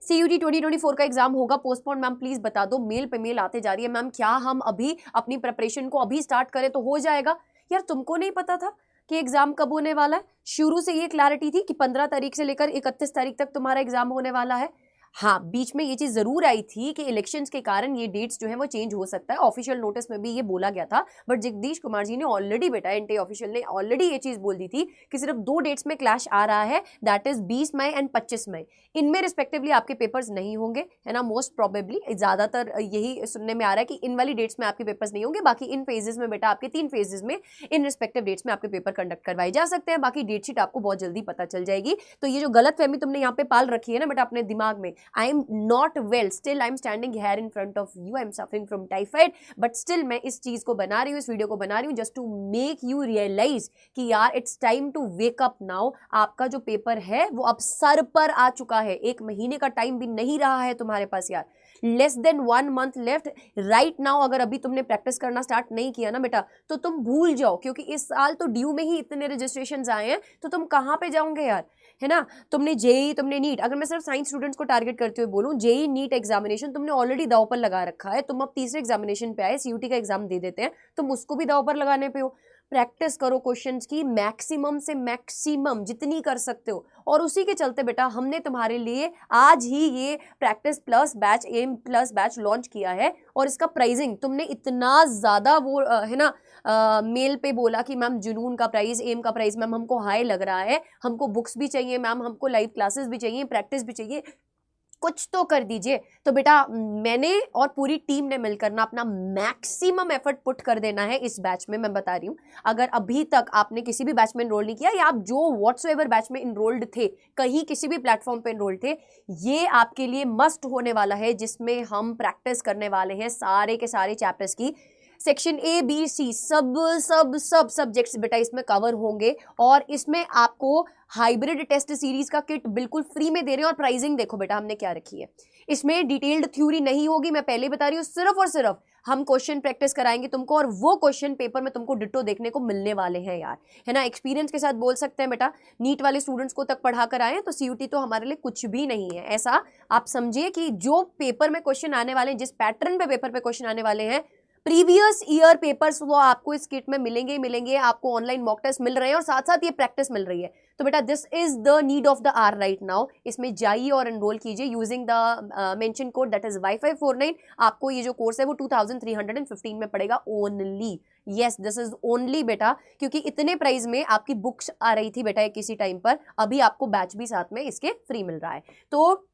CUT 2024 का exam होगा postpone, ma'am please बता दो। मेल पे मेल आते जा रही है, मैम क्या हम अभी अपनी प्रिपरेशन को अभी स्टार्ट करें तो हो जाएगा? यार तुमको नहीं पता था कि एग्जाम कब होने वाला है? शुरू से ये क्लैरिटी थी कि 15 तारीख से लेकर 31 तारीख तक तुम्हारा एग्जाम होने वाला है। हाँ, बीच में ये चीज जरूर आई थी कि इलेक्शंस के कारण ये डेट्स जो है वो चेंज हो सकता है, ऑफिशियल नोटिस में भी ये बोला गया था, बट जगदीश कुमार जी ने ऑलरेडी, बेटा एनटी ऑफिशियल ने ऑलरेडी ये चीज बोल दी थी कि सिर्फ 2 डेट्स में क्लैश आ रहा है, दैट इज 20 मई एंड 25 मई। इनमें रिस्पेक्टिवली आपके पेपर्स नहीं होंगे, है ना, मोस्ट प्रोबेबली ज्यादातर यही सुनने में आ रहा है कि इन वाली डेट्स में आपके पेपर्स नहीं होंगे, बाकी इन फेजेस में बेटा आपके 3 फेजेस में इन रिस्पेक्टिव डेट्स में आपके पेपर कंडक्ट करवाए जा सकते हैं। बाकी डेट शीट आपको बहुत जल्दी पता चल जाएगी। तो ये जो गलतफहमी तुमने यहाँ पे पाल रखी है ना बेटा अपने दिमाग में, I am not well, still I am standing here in front of you, I am suffering from typhoid, but still मैं इस चीज को बना रही हूँ, इस वीडियो को बना रही हूँ just to make you realise कि यार it's time to wake up now. आपका जो पेपर है वो अब सर पर आ चुका है, 1 महीने का टाइम भी नहीं रहा है तुम्हारे पास यार, less than 1 month left right now. अगर अभी तुमने प्रैक्टिस करना स्टार्ट नहीं किया ना बेटा तो तुम भूल जाओ, क्योंकि इस साल तो ड्यू में ही इतने रजिस्ट्रेशन आए हैं, तो तुम कहाँ पे जाओगे यार, है ना। तुमने जेई, तुमने नीट, अगर मैं सिर्फ साइंस स्टूडेंट्स को टारगेट करते हुए बोलूं, जेई नीट एग्जामिनेशन तुमने ऑलरेडी दाव पर लगा रखा है, तुम अब तीसरे एग्जामिनेशन पे आए, CUT का एग्जाम दे देते हैं, तुम उसको भी दाव पर लगाने पे हो। प्रैक्टिस करो क्वेश्चंस की, मैक्सिमम से मैक्सिमम जितनी कर सकते हो, और उसी के चलते बेटा हमने तुम्हारे लिए आज ही ये practice plus batch, M plus batch launch किया है। और इसका प्राइसिंग तुमने इतना ज़्यादा वो है ना मेल पे बोला कि मैम जुनून का प्राइस, एम का प्राइस मैम हमको हाई लग रहा है, हमको बुक्स भी चाहिए मैम, हमको लाइव क्लासेस भी चाहिए, प्रैक्टिस भी चाहिए, कुछ तो कर दीजिए। तो बेटा मैंने और पूरी टीम ने मिलकर ना अपना मैक्सिमम एफर्ट पुट कर देना है इस बैच में। मैं बता रही हूँ, अगर अभी तक आपने किसी भी बैच में इनरोल नहीं किया, या आप जो व्हाट्सएवर बैच में इनरोल्ड थे, कहीं किसी भी प्लेटफॉर्म पे इनरोल्ड थे, ये आपके लिए मस्ट होने वाला है, जिसमें हम प्रैक्टिस करने वाले हैं सारे के सारे चैप्टर्स की। सेक्शन A, B, C सब सब सब सब्जेक्ट्स बेटा इसमें कवर होंगे, और इसमें आपको हाइब्रिड टेस्ट सीरीज का किट बिल्कुल फ्री में दे रहे हैं। और प्राइसिंग देखो बेटा हमने क्या रखी है, इसमें डिटेल्ड थ्योरी नहीं होगी, मैं पहले बता रही हूँ, सिर्फ और सिर्फ हम क्वेश्चन प्रैक्टिस कराएंगे तुमको, और वो क्वेश्चन पेपर में तुमको डिट्टो देखने को मिलने वाले हैं यार, है ना। एक्सपीरियंस के साथ बोल सकते हैं बेटा, नीट वाले स्टूडेंट्स को तक पढ़ा कर आए तो CUT तो हमारे लिए कुछ भी नहीं है। ऐसा आप समझिए कि जो पेपर में क्वेश्चन आने वाले हैं, जिस पैटर्न पे पेपर पे क्वेश्चन आने वाले हैं, प्रीवियस ईयर पेपर्स वो आपको इस किट में मिलेंगे ही मिलेंगे। आपको ऑनलाइन मॉक टेस्ट मिल रहे हैं और साथ साथ ये प्रैक्टिस मिल रही है। तो बेटा this is the need of the hour right now, इसमें जाइए और एनरोल कीजिए using the mention code that is Y549। आपको ये जो कोर्स है वो 2315 में पड़ेगा only. Yes this is only बेटा, क्योंकि इतने प्राइस में आपकी बुक्स आ रही थी बेटा किसी टाइम पर, अभी आपको बैच भी साथ में इसके फ्री मिल रहा है। तो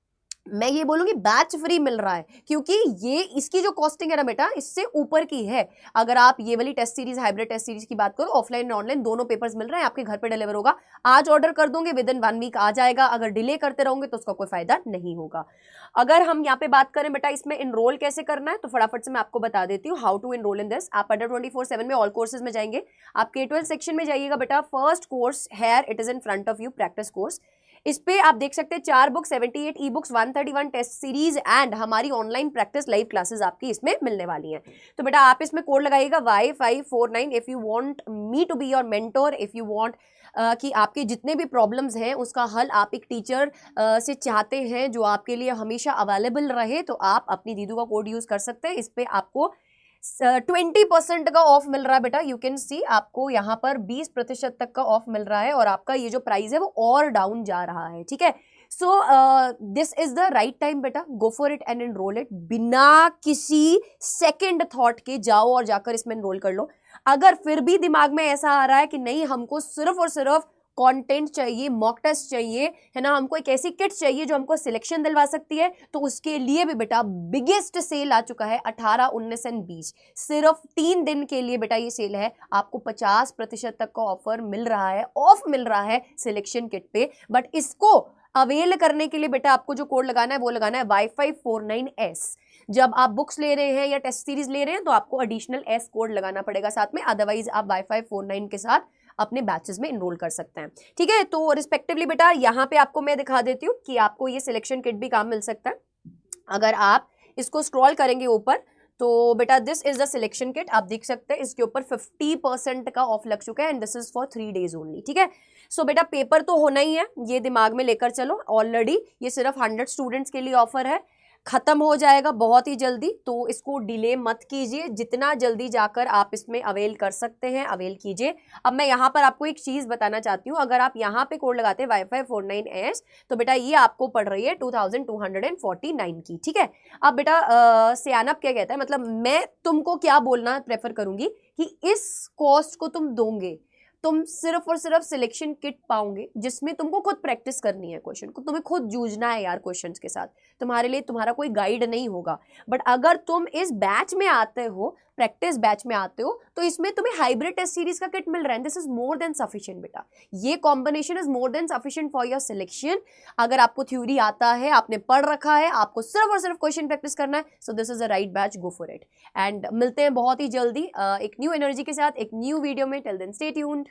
मैं ये बोलूंगी बैच फ्री मिल रहा है, क्योंकि ये इसकी जो कॉस्टिंग है ना बेटा इससे ऊपर की है। अगर आप ये वाली test series, hybrid test series की बात करो, ऑफलाइन और ऑनलाइन दोनों पेपर्स मिल रहे हैं, आपके घर पे डिलीवर होगा। आज ऑर्डर कर दोगे विद इन 1 वीक आ जाएगा, अगर डिले करते रहोगे तो उसका कोई फायदा नहीं होगा। अगर हम यहाँ पे बात करें बेटा इसमें इनरोल कैसे करना है, तो फटाफट से मैं आपको बता देती हूँ how to enrol in this. आप अंडर 24/7 में ऑल कोर्सेज में जाएंगे, आप K12 सेक्शन में जाइएगा बेटा, first course here it is in front of you, practice course. इस पे आप देख सकते हैं 4 book, 78 e books, 131 test series and हमारी ऑनलाइन प्रैक्टिस लाइव क्लासेस आपकी इसमें मिलने वाली हैं। तो बेटा आप इसमें कोड लगाइएगा Y549 if you want me to be your mentor, if you want कि आपके जितने भी प्रॉब्लम्स हैं उसका हल आप एक टीचर से चाहते हैं जो आपके लिए हमेशा अवेलेबल रहे, तो आप अपनी दीदू का कोड यूज कर सकते हैं। इस पे आपको 20% का ऑफ मिल रहा है बेटा, यू कैन सी, आपको यहाँ पर 20% तक का ऑफ मिल रहा है, और आपका ये जो प्राइस है वो और डाउन जा रहा है, ठीक है। So this is the right time बेटा, go for it and enrol it, बिना किसी सेकेंड थॉट के जाओ और जाकर इसमें एनरोल कर लो। अगर फिर भी दिमाग में ऐसा आ रहा है कि नहीं हमको सिर्फ और सिर्फ कंटेंट चाहिए, मॉक टेस्ट चाहिए, है ना, हमको एक ऐसी किट चाहिए जो हमको सिलेक्शन दिलवा सकती है, तो उसके लिए भी बेटा बिगेस्ट सेल आ चुका है 18, 19 एंड 20, सिर्फ 3 दिन के लिए बेटा ये सेल है। आपको 50% तक का ऑफर मिल रहा है, ऑफ मिल रहा है सिलेक्शन किट पे, बट इसको अवेल करने के लिए बेटा आपको जो कोड लगाना है वो लगाना है Y549S। जब आप बुक्स ले रहे हैं या टेस्ट सीरीज ले रहे हैं तो आपको एडिशनल S कोड लगाना पड़ेगा साथ में, अदरवाइज आप Y549 के साथ अपने बैचेस में इनरोल कर सकते हैं, ठीक है। तो रिस्पेक्टिवली बेटा यहाँ पे आपको मैं दिखा देती हूँ कि आपको ये सिलेक्शन किट भी काम मिल सकता है। अगर आप इसको स्क्रॉल करेंगे ऊपर तो बेटा this is the selection kit, आप देख सकते हैं इसके ऊपर 50% का ऑफ लग चुका है and this is for 3 days only, ठीक है। सो बेटा पेपर तो होना ही है, ये दिमाग में लेकर चलो। ऑलरेडी ये सिर्फ 100 स्टूडेंट्स के लिए ऑफर है, खत्म हो जाएगा बहुत ही जल्दी, तो इसको डिले मत कीजिए, जितना जल्दी जाकर आप इसमें अवेल कर सकते हैं अवेल कीजिए। अब मैं यहाँ पर आपको एक चीज बताना चाहती हूँ, अगर आप यहाँ पे कोड लगाते हैं वाईफाई 49S तो बेटा ये आपको पड़ रही है 2249 की, ठीक है। अब बेटा सियानप क्या कहता है, मतलब मैं तुमको क्या बोलना प्रेफर करूंगी कि इस कॉस्ट को तुम दोगे, तुम सिर्फ और सिर्फ सिलेक्शन किट पाओगे जिसमें तुमको खुद प्रैक्टिस करनी है क्वेश्चन को, तुम्हें खुद जूझना है यार क्वेश्चंस के साथ, तुम्हारे लिए तुम्हारा कोई गाइड नहीं होगा। बट अगर तुम इस बैच में आते हो, प्रैक्टिस बैच में आते हो, तो इसमें तुम्हें हाइब्रिड टेस्ट सीरीज का किट मिल रहा है, this is more than sufficient बेटा, ये combination is more than sufficient for your selection. अगर आपको थ्योरी आता है, आपने पढ़ रखा है, आपको सिर्फ और सिर्फ क्वेश्चन प्रैक्टिस करना है, so this is a right batch, go for it. And मिलते हैं बहुत ही जल्दी एक न्यू एनर्जी के साथ एक न्यू वीडियो में, टिल देन स्टे ट्यून्ड।